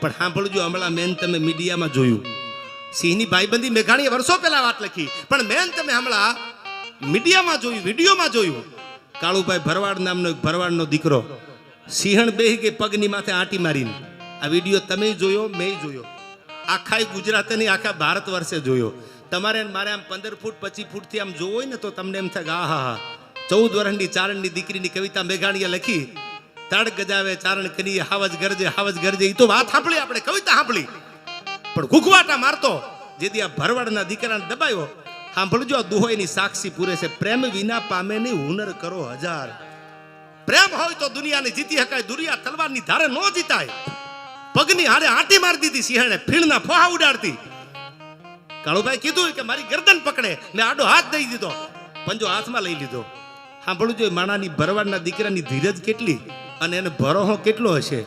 પણ સાંભળજો, હમણાં મેન તમે મીડિયામાં જોયું, સિંહની ભાઈબંધી મેઘાણીએ વર્ષો પહેલા વાત લખી, પણ મેન તમે હમણાં મીડિયામાં જોયું, વિડીયોમાં જોયું. કાળુભાઈ ભરવાડ નામનો એક ભરવાડનો દીકરો સિંહણ બેહી ગઈ પગની માથે આંટી મારીને. આ વિડીયો તમે જોયો, મેં જોયો, આખા ગુજરાતે નહીં આખા ભારત વર્ષે જોયો. તમારે મારે આમ 15 ફૂટ 25 ફૂટથી આમ જોવો હોય ને તો તમને એમ થાય કે આ હા 14 વર્ષની ચારણની દીકરીની કવિતા મેઘાણીએ લખી. તડ ગજાવે ચારણ કરીએ હાવજ ગરજે હાવજ ગરજે. એ તો વાત સાંભળી, આપણે કવિતા સાંભળી, પણ ઘૂઘવાટા મારતો જેથી આ ભરવાડના દીકરાને દબાયો. સાંભળજો, આ દુહો એની સાક્ષી પૂરે છે. પ્રેમ વિના પામે નહીં હુનર કરો હજાર. પ્રેમ હોય તો દુનિયાને જીતી શકાય, દુનિયા તલવારની ધારે નો જીતાય. પગની હારે આંટી મારી દીધી સિંહણે, ફીણના ફોહા ઉડાડતી. કાળુભાઈ કીધું કે મારી ગરદન પકડે, મેં આડો હાથ દઈ દીધો, પંજો હાથમાં લઈ લીધો. સાંભળવું જોઈએ, માણાની ભરવાડના દીકરાની ધીરજ કેટલી અને એને ભરોહો કેટલો હશે.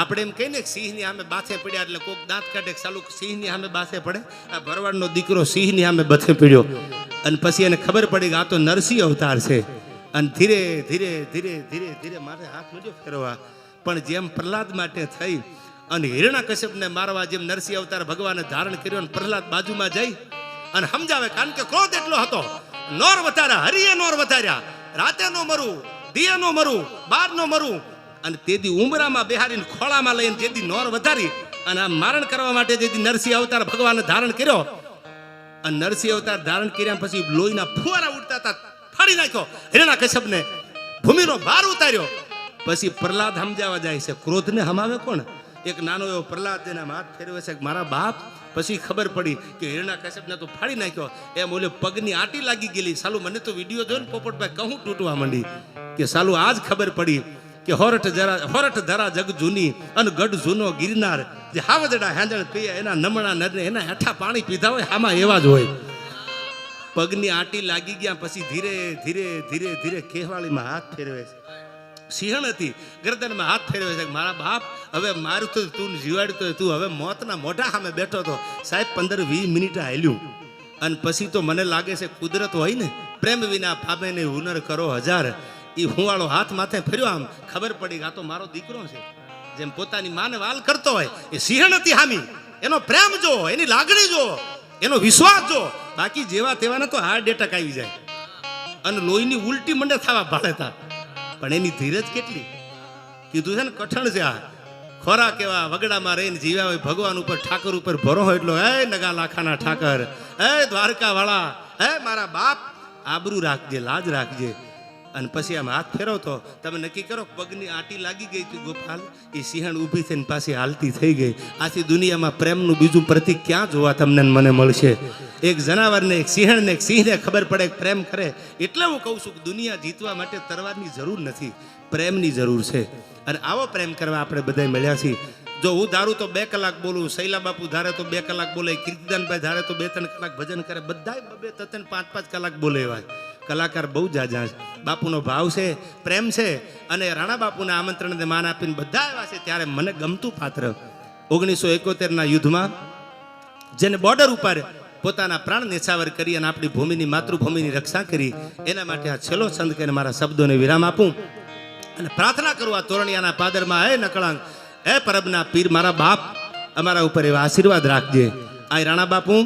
આપણે એમ કહીને કે સિંહની સામે બાથે પડ્યા એટલે કોક દાંત કાઢે, સાલું સિંહની સામે બાથે પડે. આ ભરવાડનો દીકરો સિંહની સામે બથે પડ્યો અને પછી એને ખબર પડી કે આ તો નરસિંહ અવતાર છે. અને ધીરે ધીરે ધીરે ધીરે ધીરે મારે હાથ મળ્યો ફેરવા. પણ જેમ પ્રહલાદ માટે થઈ અને હિરણ્યકશ્યપને મારવા જેમ નરસિંહ અવતાર ભગવાને ધારણ કર્યો અને પ્રહલાદ બાજુમાં જઈ અને સમજાવે, કારણ કે ક્રોધ એટલો હતો. નોર વધાર્યા, હરિએ નોર વધાર્યા, રાતે નો મરું, દિયે નો મરું, બાર નો મરું. અને તેથી ઉમરામાં બેહારીને ખોળામાં લઈને જેથી નોર વધારી અને આ મારણ કરવા માટે જેથી નરસિંહ અવતાર ભગવાને ધારણ કર્યો. અને નરસિંહ અવતાર ધારણ કર્યા પછી લોહીના ફુવારા ઉડતા હતા, ફાડી નાખ્યો હિરણ્યકશ્યપને, ભૂમિનો ભાર ઉતાર્યો. પછી પ્રહલાદ સમજાવવા જાય છે. ક્રોધને હમાવે કોણ? એક નાનો એવો પ્રહલાદ જેને હાથ ફેરવે છે મારા બાપ. પછી ખબર પડી કે હિરણ્યકશ્યપને તો ફાડી નાખ્યો. એમ ઓલે પગની આંટી લાગી ગયેલી. સાલું મને તો વિડીયો જોઈને પોપટભાઈ કહું તૂટવા માંડી કે સાલું આજ ખબર પડી કે હોરઠ ધરા જગ જૂની અને ગઢ જૂનો ગિરનાર. જે હાવજડા હાંજણ પીએ એના નમણા નરને એના હેઠા પાણી પીધા હોય આમાં એવા જ હોય. પગની આંટી લાગી ગયા પછી ધીરે ધીરે ધીરે ધીરે કેહવાળીમાં હાથ ફેરવે છે. સિંહણ હતી, ગરદનમાં હાથ ફેરવે છે. મારા બાપ હવે મારું તો તું જીવાડતો, તું હવે મોતના મોઢા સામે બેઠો હતો. સાહેબ 15-20 મિનિટ હાલ્યું. અને પછી તો મને લાગે છે કુદરત હોય ને, પ્રેમ વિના ફામે ને હુનર કરો હજાર. એ હુંવાળો હાથ માથે ફેર્યો, આમ ખબર પડી કે આ તો મારો દીકરો છે. જેમ પોતાની માને વાલ કરતો હોય એ સિંહણ હતી હામી. એનો પ્રેમ જો, એની લાગણી જો, એનો વિશ્વાસ જો. બાકી જેવા તેવાને તો હાર્ટ એટેક આવી જાય અને લોહીની ઉલટી મંડે થવા ભાળેતા. પણ એની ધીરજ કેટલી! કીધું છે ને કઠણ છે આ. ખોરા કેવા વગડામાં રહીને જીવ્યા હોય, ભગવાન ઉપર ઠાકર ઉપર ભરો હોય એટલો. હે નગા લાખાના ઠાકર, હે દ્વારકા વાળા, હે મારા બાપ, આબરૂ રાખજે, લાજ રાખજે. અને પછી આમ હાથ ફેરવતો, તમે નક્કી કરો પગની આંટી લાગી ગઈ હતી ગોપાલ. એ સિંહણ ઊભી થઈને પાછી હાલતી થઈ ગઈ. આથી દુનિયામાં પ્રેમનું બીજું પ્રતીક ક્યાં જોવા તમને મને મળશે? એક જનાવરને, એક સિંહણને, એક સિંહને ખબર પડે કે પ્રેમ કરે. એટલે હું કહું છું કે દુનિયા જીતવા માટે તરવારની જરૂર નથી, પ્રેમની જરૂર છે. અને આવો પ્રેમ કરવા આપણે બધા મળ્યા છીએ. જો હું ધારું તો 2 કલાક બોલું, શૈલા બાપુ ધારે તો 2 કલાક બોલે, કીર્તિદાનભાઈ ધારે તો 2-3 કલાક ભજન કરે, બધા 2-3, 5-5 કલાક બોલે. એવા કલાકાર બહુ જાજા છે. બાપુનો ભાવ છે, પ્રેમ છે. અને રાણા બાપુના આમંત્રણને માન આપીને બધા આવ્યા છે. ત્યારે મને ગમતું પાત્ર 1971ના યુદ્ધમાં જેને બોર્ડર ઉપર પોતાના પ્રાણ નેછાવર કરી અને આપણી ભૂમિની, માતૃભૂમિની રક્ષા કરી, એના માટે આ છેલ્લો સંત કરીને મારા શબ્દોને વિરામ આપું અને પ્રાર્થના કરું આ તોરણિયાના પાદરમાં. હે નકળાંગ, હે પરબના પીર, મારા બાપ અમારા ઉપર એવા આશીર્વાદ રાખજે. આ રાણા બાપુ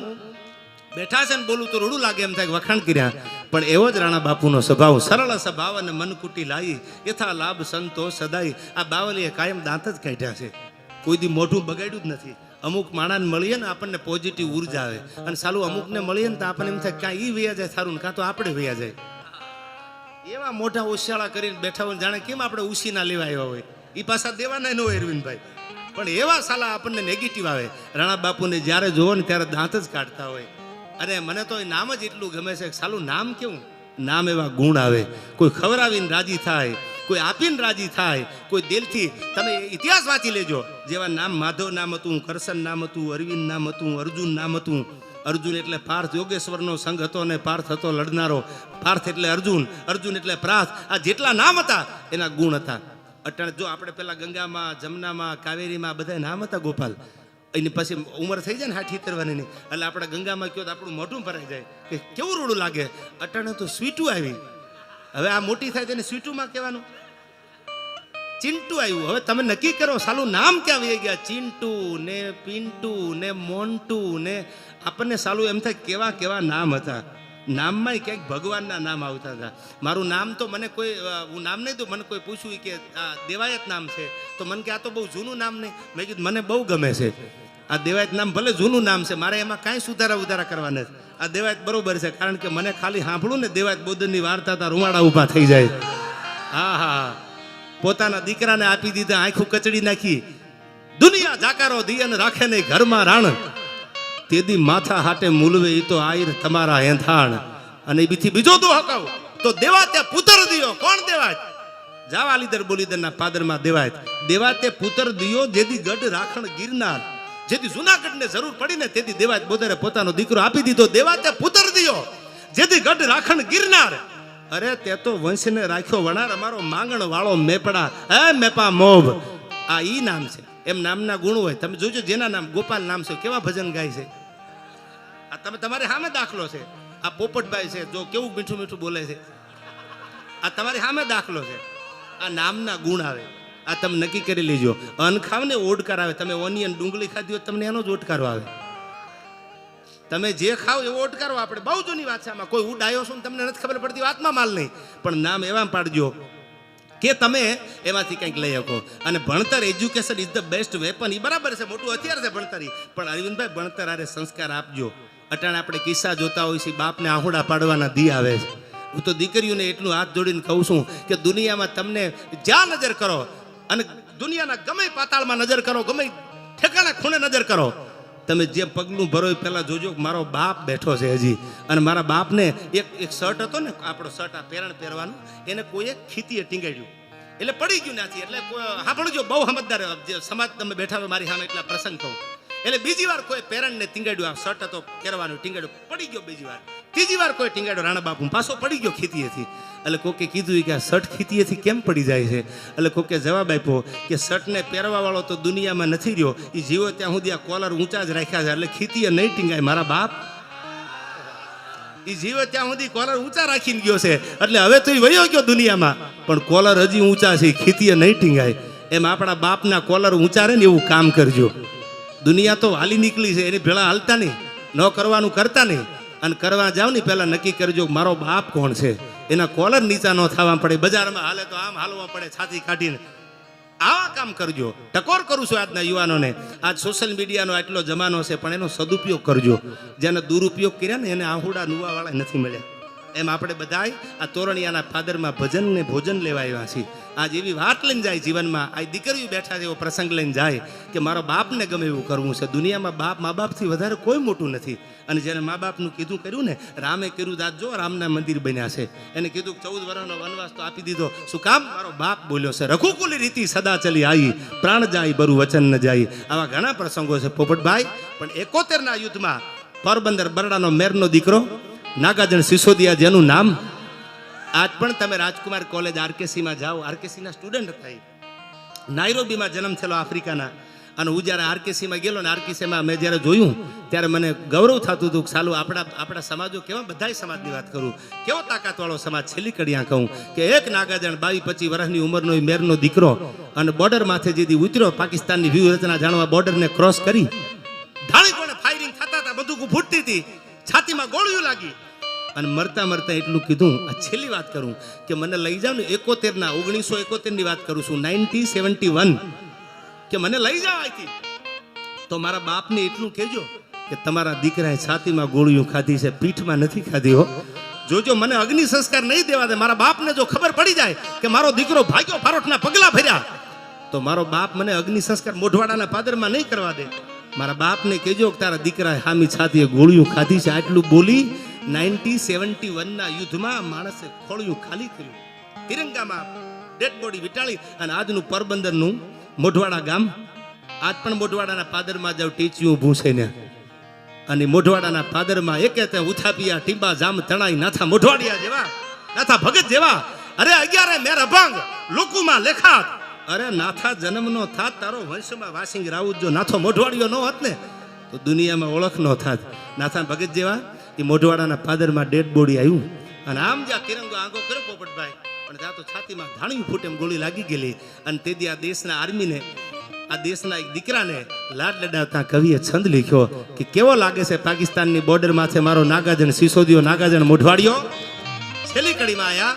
બેઠા છે ને બોલું તો રૂડું લાગે એમ થાય વખાણ કર્યા, પણ એવો જ રાણા બાપુનો સ્વભાવ. સરળ સ્વભાવ અને મનકુટી લાવી યથા લાભ સંતો સદાય. આ બાવલીએ કાયમ દાંત જ કાઢ્યા છે, કોઈ દી મોઢું બગાડ્યું જ નથી. અમુક માણાને મળીએ ને આપણને પોઝિટિવ ઉર્જા આવે, અને સાલું અમુકને મળીએ ને તો આપણને એમ થાય કાં એ વૈયા જાય સારું ને કાં તો આપણે વૈયા જાય. એવા મોઢા ઓશિયાળા કરીને બેઠા હોય, જાણે કેમ આપણે ઉસીના લેવા આવ્યા હોય. એ પાછા દેવાના ન હોય અરવિંદભાઈ, પણ એવા સાલા આપણને નેગેટિવ આવે. રાણા બાપુને જ્યારે જોવો ને ત્યારે દાંત જ કાઢતા હોય. અને મને તો એ નામ જ એટલું ગમે છે. સાલું નામ કેવું, નામ એવા ગુણ આવે. કોઈ ખવડાવીને રાજી થાય, કોઈ આપીને રાજી થાય, કોઈ દિલથી. તમે ઇતિહાસ વાંચી લેજો. જેવા નામ માધવ નામ હતું, કરશન નામ હતું, અરવિંદ નામ હતું, અર્જુન નામ હતું. અર્જુન એટલે પાર્થ, યોગેશ્વરનો સંઘ હતો ને પાર્થ હતો લડનારો. પાર્થ એટલે અર્જુન, અર્જુન એટલે પ્રાર્થ. આ જેટલા નામ હતા એના ગુણ હતા. અટાણે જો આપણે પેલા ગંગામાં, જમનામાં, કાવેરીમાં બધા નામ હતા ગોપાલ. એની પછી ઉંમર થઈ જાય ને 60-70 એટલે આપણે ગંગામાં કહો તો આપણું મોઢું ભરાઈ જાય કે કેવું રૂડું લાગે. અટાણે તો સ્વીટું આવી. હવે આ મોટી થાય તેને સ્વીટુમાં કહેવાનું. ચિંટુ આવ્યું. હવે તમે નક્કી કરો સાલું નામ ક્યાં વહી ગયા? ચિંટુ ને પિન્ટુ ને મોન્ટુ ને આપણને સાલું એમ થાય કેવા કેવા નામ હતા. નામમાં ક્યાંક ભગવાનના નામ આવતા હતા. મારું નામ તો મને કોઈ, હું નામ નહીં દઉં, મને કોઈ પૂછ્યું કે આ દેવાયત નામ છે તો મને કે આ તો બહુ જૂનું નામ નહીં. મેં કીધું મને બહુ ગમે છે આ દેવાયત નામ, ભલે જૂનું નામ છે, મારે એમાં કાંઈ સુધારા કરવા નથી. આ દેવાયત બરોબર છે, કારણ કે મને ખાલી સાંભળું ને દેવાયત બોદરની વાર્તા હતા, રૂવાડા ઊભા થઈ જાય. હા હા, પોતાના દીકરાને આપી દીધા, આંખું કચડી નાખી. દુનિયા જાકારો દિયન રાખે ને ઘરમાં રાણ, તેદી માથા હાટે મૂલવે ઈ તો આઈર તમારા હેંથાણ. અને બીથી બીજો દો હકાવ તો દેવાતે પુત્ર દિયો. કોણ દેવાત? જાવા લીધર બોલીદરના પાદરમાં દેવાત. દેવાતે પુત્ર દિયો જેદી ગઢ રાખણ ગિરનાર. જેદી જુનાગઢને જરૂર પડી ને તેથી દેવાત બોદરે પોતાનો દીકરો આપી દીધો. દેવાતે પુત્ર દિયો જેદી ગઢ રાખણ ગિરનાર. અરે તે તો વંશને રાખ્યો વણાર, અમારો માંગણ વાળો મેપડા હે મેપા મોભ. આ ઈ નામ છે. એમ નામના ગુણ હોય. તમે જોજો, જેના નામ ગોપાલ નામ છે, કેવા ભજન ગાય છે. આ તમે તમારી સામે દાખલો છે. આ પોપટભાઈ છે, જો કેવું મીઠું મીઠું બોલે છે. આ તમારી સામે દાખલો છે. આ નામના ગુણ આવે. આ તમે નક્કી કરી લેજો. અન્ન ખાવ ને ઓડકાર આવે. તમે ઓનિયન ડુંગળી ખાધી હોય તમને એનો જ ઓડકારો આવે. તમે જે ખાવ એવો ઓડકારો. આપણે બહુ જૂની વાત છે આમાં. કોઈ હું ડાયો છું તમને નથી ખબર પડતી, વાતમાં માલ નહીં, પણ નામ એવા પાડજો કે તમે એમાંથી કંઈક લઈ શકો. અને ભણતર, education is the best weapon. એ બરાબર છે, મોટું હથિયાર છે ભણતર. પણ અરવિંદભાઈ, ભણતર આરે સંસ્કાર આપજો. અટાણે આપણે કિસ્સા જોતા હોય છે, બાપને આહુડા પાડવાના દી આવે છે. હું તો દીકરીઓને એટલું હાથ જોડીને કહું છું કે દુનિયામાં તમને જ્યાં નજર કરો, અને દુનિયાના ગમે પાતાળમાં નજર કરો, ગમે ઠેકાણા ખૂણે નજર કરો, તમે જે પગલું ભરો પહેલા જોજો મારો બાપ બેઠો છે હજી. અને મારા બાપને એક શર્ટ હતો ને, આપણો શર્ટ આ પેરણ પહેરવાનું, એને કોઈએ ખીતીએ ટીંગાડ્યું એટલે પડી ગયું નથી. એટલે સાંભળજો, બહુ સમજદાર સમાજ તમે બેઠા હોય મારી સામે, એટલા પ્રસંગ કહું. એટલે બીજી વાર કોઈ પેરણને ટીંગાડ્યું, આ શર્ટ હતો પહેરવાનું, ટીંગાડ્યું, પડી ગયો. બીજી વાર, ત્રીજી વાર કોઈ ટીંગાડ્યો રાણા બાપુ, પાછો પડી ગયો ખીતીએથી. એટલે કોકે કીધું કે આ શર્ટ ખીતીએથી કેમ પડી જાય છે? એટલે કોકે જવાબ આપ્યો કે શર્ટને પહેરવા વાળો તો દુનિયામાં નથી રહ્યો, એ જીવો ત્યાં સુધી આ કોલર ઊંચા જ રાખ્યા છે, એટલે ખીતીએ નહીં ટીંગાય. મારા બાપ એ જીવો ત્યાં સુધી કોલર ઊંચા રાખીને ગયો છે, એટલે હવે તો એ વયો ગયો દુનિયામાં, પણ કોલર હજી ઊંચા છે, ખીતીએ નહીં ટીંગાય. એમ આપણા બાપના કોલર ઊંચા રહે ને એવું કામ કરજો. દુનિયા તો હાલી નીકળી છે, એની ભેળા હાલતા નહીં, ન કરવાનું કરતા નહીં. અને કરવા જાવ ને પહેલા નક્કી કરજો મારો બાપ કોણ છે. એના કોલર નીચા ન થવા પડે. બજારમાં હાલે તો આમ હાલવા પડે છાતી કાઢીને. આવા કામ કરજો. ટકોર કરું છું આજના યુવાનોને. આજ સોશિયલ મીડિયાનો આટલો જમાનો છે, પણ એનો સદુપયોગ કરજો. જેને દુરુપયોગ કર્યા ને એને આહુડા નુવાવાળા નથી મળ્યા. એમ આપણે બધાય આ તોરણિયાના ફાદરમાં ભજન ને ભોજન લેવા આવ્યા છીએ. આજ એવી વાત લઈને જાય જીવનમાં. આ દીકરીઓ બેઠા છે, એવો પ્રસંગ લઈને જાય કે મારો બાપને ગમે એવું કરવું છે. દુનિયામાં બાપ મા બાપથી વધારે કોઈ મોટું નથી. અને જેને મા બાપનું કીધું કર્યું ને, રામે કર્યું દાદ જો રામના મંદિર બન્યા છે. એને કીધું 14 વર્ષનો વનવાસ તો આપી દીધો. શું કામ? મારો બાપ બોલ્યો છે. રઘુકુલી રીતિ સદા ચલી આવી, પ્રાણ જાય બરુ વચન ન જાય. આવા ઘણા પ્રસંગો છે પોપટભાઈ. પણ 71ના યુદ્ધમાં પોરબંદર બરડાનો મેરનો દીકરો નાગાજણ સિસોદિયા, જેનું નામ આજ પણ તમે રાજકુમાર કોલેજ આરકેસીમાં જાઓ, આરકેસીના સ્ટુડન્ટ હતા. નાઇરોબીમાં જન્મ થયેલો આફ્રિકાના. અને હું જ્યારે આરકેસીમાં ગયેલો ને, આરકેસીમાં મેં જ્યારે જોયું ત્યારે મને ગૌરવ થતું હતું કે સાલું આપણા સમાજો કેવા, બધા સમાજની વાત કરું, કેવો તાકાતવાળો સમાજ. છેલ્લી કડિયા કહું કે એક નાગાજણ 22-25 વર્ષની ઉંમરનો મેરનો દીકરો, અને બોર્ડર માથે જેથી ઉતર્યો, પાકિસ્તાનની વ્યૂહરચના જાણવા બોર્ડરને ક્રોસ કરી, ધાણી કોણે ફાયરિંગ થતા હતા, બંદૂકો ફૂટતી હતી, છાતીમાં ગોળીઓ લાગી, અને મરતા મરતા એટલું કીધું, આ છેલ્લી વાત કરું કે મને લઈ જાવ ને 1971ની વાત કરું છું, 1971, કે મને લઈ જાવ અહીંથી, તો મારા બાપને એટલું કહેજો કે તમારા દીકરાએ છાતીમાં ગોળીઓ ખાધી છે, પીઠમાં નથી ખાધી હો. જોજો મને અગ્નિ સંસ્કાર નહીં દેવા દે. મારા બાપને જો ખબર પડી જાય કે મારો દીકરો ભાગ્યો ફારોટના પગલા ભર્યા, તો મારો બાપ મને અગ્નિ સંસ્કાર મોઢવાડાના પાદરમાં નહીં કરવા દે. મારા બાપને કહેજો કે તારા દીકરાએ હામી છાતીએ ગોળીઓ ખાધી છે. આટલું બોલી 1971ના યુદ્ધમાં માણસે ખોળિયું ખાલી કર્યું, તિરંગામાં ડેડ બોડી વિટાળી. અને આજનું પોરબંદરનું મોઢવાડા ગામ, આજ પણ મોઢવાડાના પાદરમાં જાવ, ટીચિયું ઊભું છે ને, અને મોઢવાડાના પાદરમાં એકે તે ઉથાપિયા ટીંબા જામ તણાઈ નાથા મોઢવાડિયા જેવા, નાથા ભગત જેવા. અરે 11 મેર અભંગ લોકોમાં લેખાત. અરે નાથા જન્મનો થાત, તારો વંશમાં વાસિંગ રાઉત જો નાથો મોઢવાડિયો ન હોત ને, તો દુનિયામાં ઓળખ ન થાત. નાથા ભગત જેવા એ મોઢવાડાના પાદરમાં ડેડ બોડી આવ્યું. અને આમ જ્યાં તિરંગો આંગો કર્યો પોપટભાઈ, પણ ત્યાં તો છાતીમાં ધાણિયું ફૂટે એમ ગોળી લાગી ગયેલી. અને તેથી આ દેશના આર્મીને, આ દેશના એક દીકરાને લાડ લડાવતા કવિએ છંદ લખ્યો કે કેવો લાગે છે પાકિસ્તાનની બોર્ડર માથે મારો નાગાજણ સિસોદિયો નાગાજણ મોઢવાડિયો. છેલ્લી કડીમાં આયા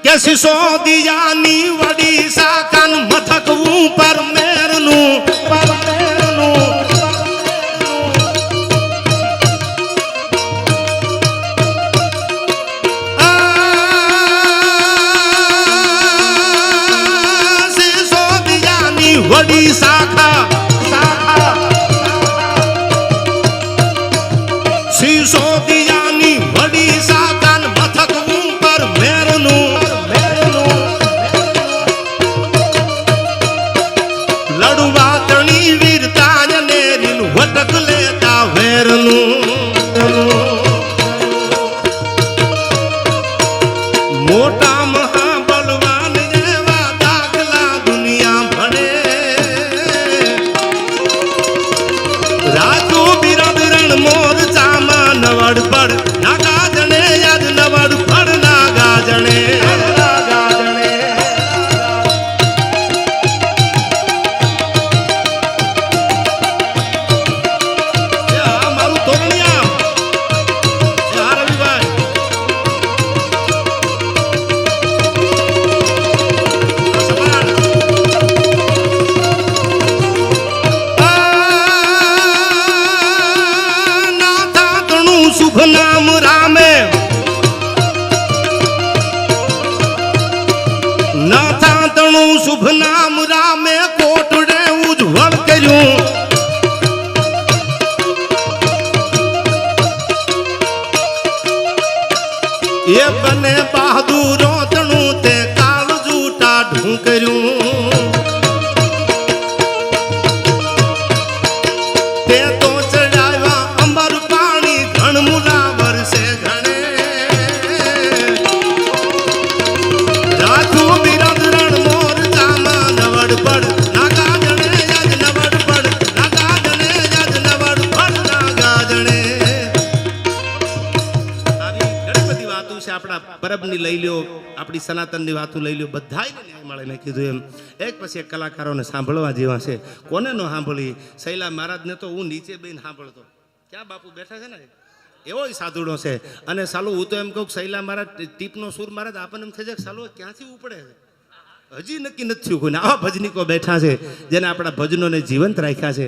કે સિસોદિયાની વડી શાખાન મથક ઉપર મેરનું વડી શાખા સિસોદિયાની વડી શાખા મથક ઉપર મેરનું લડવા તણી વીરતા ને રીલ વટક લેતા વેરનું મોટા મહાબલવાન એવા દાખલા દુનિયા ભણે રાજુ બિરબરણ મોરચામાં નવડ પડ નાગા જણે યાદ નવડ પડ નાગા જણે મારું તોરણિયા રવિભાઈ શુભ નામ રામે નાથા તણું શુભ નામ રામે કોટડે ઉજ્જવળ કર્યું. એ બને બહાદુરો તણું તે કાળ જૂટા ઢું કર્યું. તે તો ચડાવ્યા અંબર પાણી ઘણમુલા વરસે ઘણે રાજુ બિરબરણ મોરચામાં નવડ પડ નાગા જણે યાદ નવડ પડ નાગા જણે યાદ નવડ પડ નાગા જણે. આવી ઘણી બધી વાતો છે. આપણા પરબની લઈ લ્યો, આપણી સનાતનની વાતો લઈ લ્યો, બધાયને ન્યાય મળે. મેં કીધું એમ એક પછી એક કલાકારોને સાંભળવા જેવા છે. કોને નો સાંભળી? શૈલા મહારાજને તો હું નીચે બેન સાંભળતો. ક્યાં બાપુ બેઠા છે ને, એવો સાધુડો છે. અને સાલું હું તો એમ કહું શૈલા મહારાજ ટીપનો સુર મહારાજ આપણને એમ થઈ જાય સાલું ક્યાંથી ઉપડે છે, હજી નક્કી નથી થયું કોઈને. આવા ભજનીકો બેઠા છે જેને આપણા ભજનોને જીવંત રાખ્યા છે.